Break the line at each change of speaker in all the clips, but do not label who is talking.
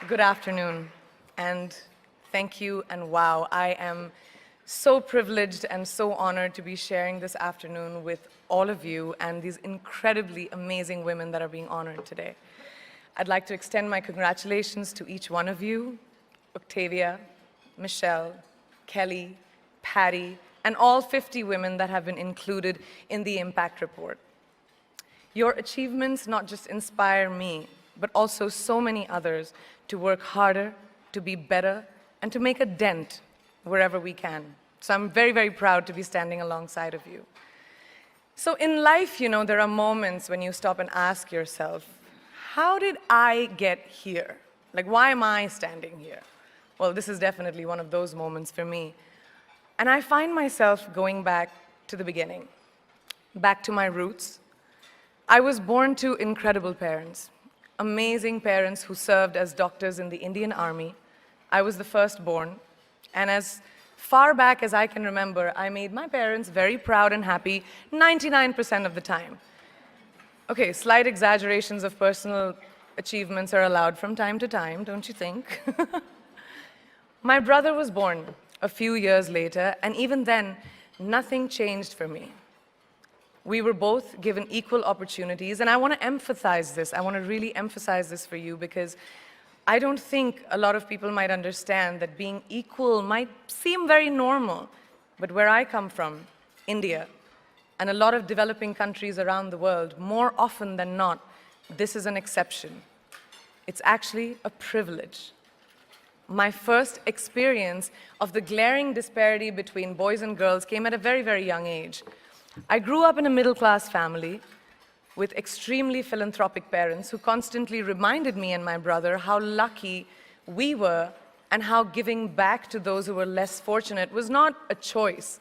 Good afternoon, and thank you, and wow, I am so privileged and so honored to be sharing this afternoon with all of you and these incredibly amazing women that are being honored today. I'd like to extend my congratulations to each one of you, Octavia, Michelle, Kelly, Patty, and all 50 women that have been included in the Impact Report. Your achievements not just inspire me, but also so many others to work harder, to be better, and to make a dent wherever we can. So I'm very, very proud to be standing alongside of you. So in life, there are moments when you stop and ask yourself, how did I get here? Like, why am I standing here? Well, this is definitely one of those moments for me. And I find myself going back to the beginning, back to my roots. I was born to incredible parents. Amazing parents who served as doctors in the Indian Army. I was the firstborn, and as far back as I can remember, I made my parents very proud and happy 99% of the time. Okay, slight exaggerations of personal achievements are allowed from time to time, don't you think? My brother was born a few years later, and even then, nothing changed for me. We were both given equal opportunities, and I want to emphasize this. I want to really emphasize this for you because I don't think a lot of people might understand that being equal might seem very normal. But where I come from, India, and a lot of developing countries around the world, more often than not, this is an exception. It's actually a privilege. My first experience of the glaring disparity between boys and girls came at a very, very young age. I grew up in a middle-class family with extremely philanthropic parents who constantly reminded me and my brother how lucky we were and how giving back to those who were less fortunate was not a choice.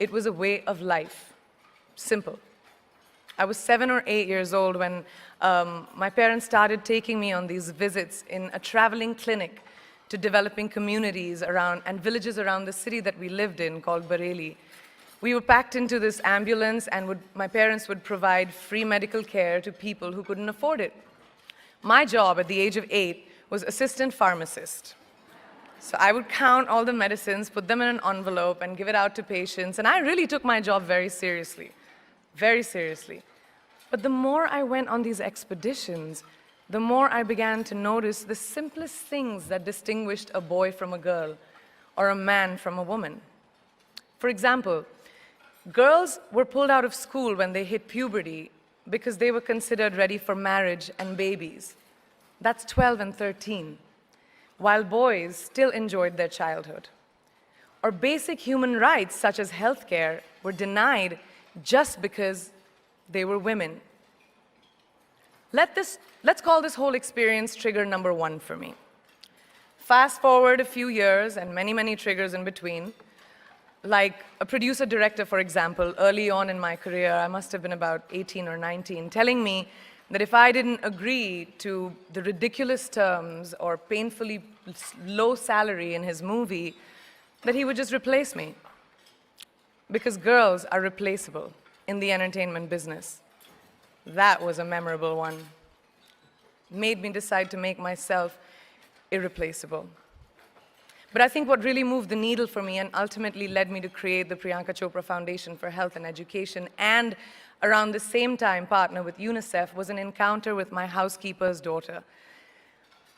It was a way of life. Simple. I was 7 or 8 years old when my parents started taking me on these visits in a traveling clinic to developing communities around and villages around the city that we lived in called Bareilly. We were packed into this ambulance, and my parents would provide free medical care to people who couldn't afford it. My job at the age of 8 was assistant pharmacist. So I would count all the medicines, put them in an envelope, and give it out to patients. And I really took my job very seriously, very seriously. But the more I went on these expeditions, the more I began to notice the simplest things that distinguished a boy from a girl or a man from a woman. For example, girls were pulled out of school when they hit puberty because they were considered ready for marriage and babies. That's 12 and 13, while boys still enjoyed their childhood. Or basic human rights, such as healthcare, were denied just because they were women. Let's call this whole experience trigger number 1 for me. Fast forward a few years and many, many triggers in between. Like a producer-director, for example, early on in my career, I must have been about 18 or 19, telling me that if I didn't agree to the ridiculous terms or painfully low salary in his movie, that he would just replace me. Because girls are replaceable in the entertainment business. That was a memorable one. Made me decide to make myself irreplaceable. But I think what really moved the needle for me and ultimately led me to create the Priyanka Chopra Foundation for Health and Education and around the same time partner with UNICEF was an encounter with my housekeeper's daughter.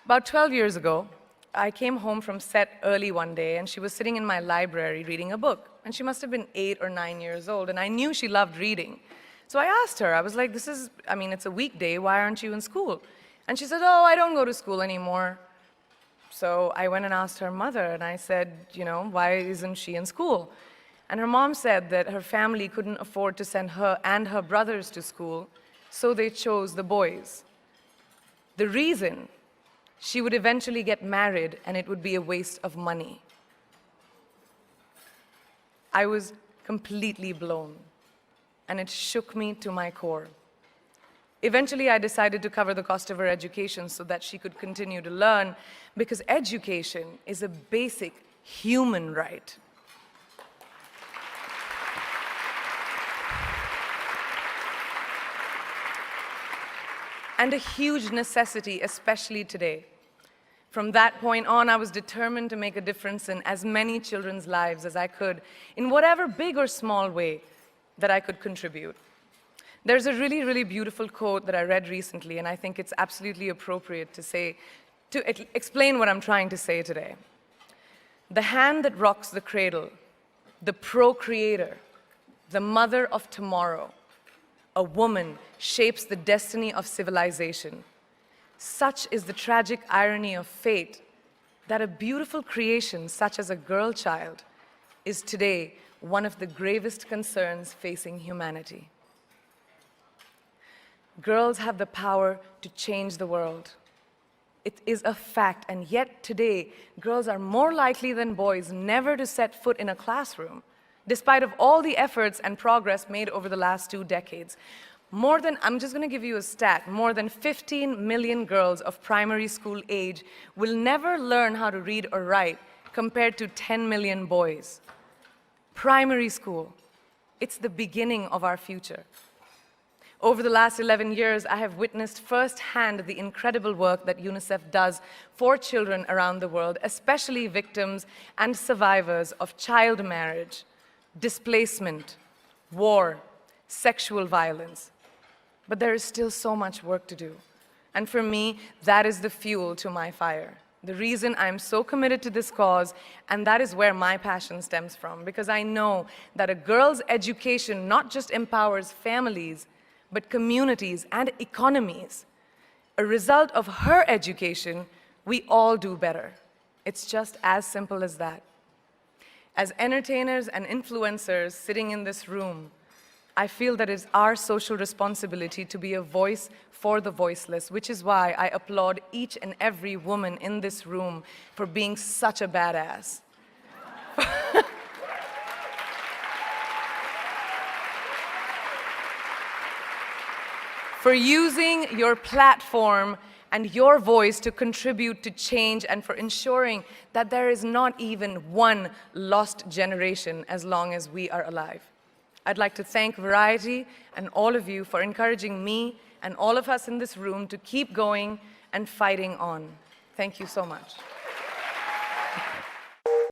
About 12 years ago, I came home from set early one day and she was sitting in my library reading a book. And she must have been 8 or 9 years old and I knew she loved reading. So I asked her, I was like, it's a weekday, why aren't you in school? And she said, oh, I don't go to school anymore. So I went and asked her mother, and I said, why isn't she in school? And her mom said that her family couldn't afford to send her and her brothers to school, so they chose the boys. The reason, she would eventually get married, and it would be a waste of money. I was completely blown, and it shook me to my core. Eventually, I decided to cover the cost of her education so that she could continue to learn, because education is a basic human right. And a huge necessity, especially today. From that point on, I was determined to make a difference in as many children's lives as I could, in whatever big or small way that I could contribute. There's a really, really beautiful quote that I read recently, and I think it's absolutely appropriate to explain what I'm trying to say today. The hand that rocks the cradle, the procreator, the mother of tomorrow, a woman shapes the destiny of civilization. Such is the tragic irony of fate that a beautiful creation such as a girl child is today one of the gravest concerns facing humanity. Girls have the power to change the world. It is a fact, and yet today, girls are more likely than boys never to set foot in a classroom, despite of all the efforts and progress made over the last 2 decades. I'm just going to give you a stat, more than 15 million girls of primary school age will never learn how to read or write, compared to 10 million boys. Primary school, it's the beginning of our future. Over the last 11 years, I have witnessed firsthand the incredible work that UNICEF does for children around the world, especially victims and survivors of child marriage, displacement, war, sexual violence. But there is still so much work to do. And for me, that is the fuel to my fire. The reason I'm so committed to this cause, and that is where my passion stems from, because I know that a girl's education not just empowers families, but communities and economies. A result of her education, we all do better. It's just as simple as that. As entertainers and influencers sitting in this room, I feel that it's our social responsibility to be a voice for the voiceless, which is why I applaud each and every woman in this room for being such a badass. For using your platform and your voice to contribute to change, and for ensuring that there is not even one lost generation as long as we are alive. I'd like to thank Variety and all of you for encouraging me and all of us in this room to keep going and fighting on. Thank you so much.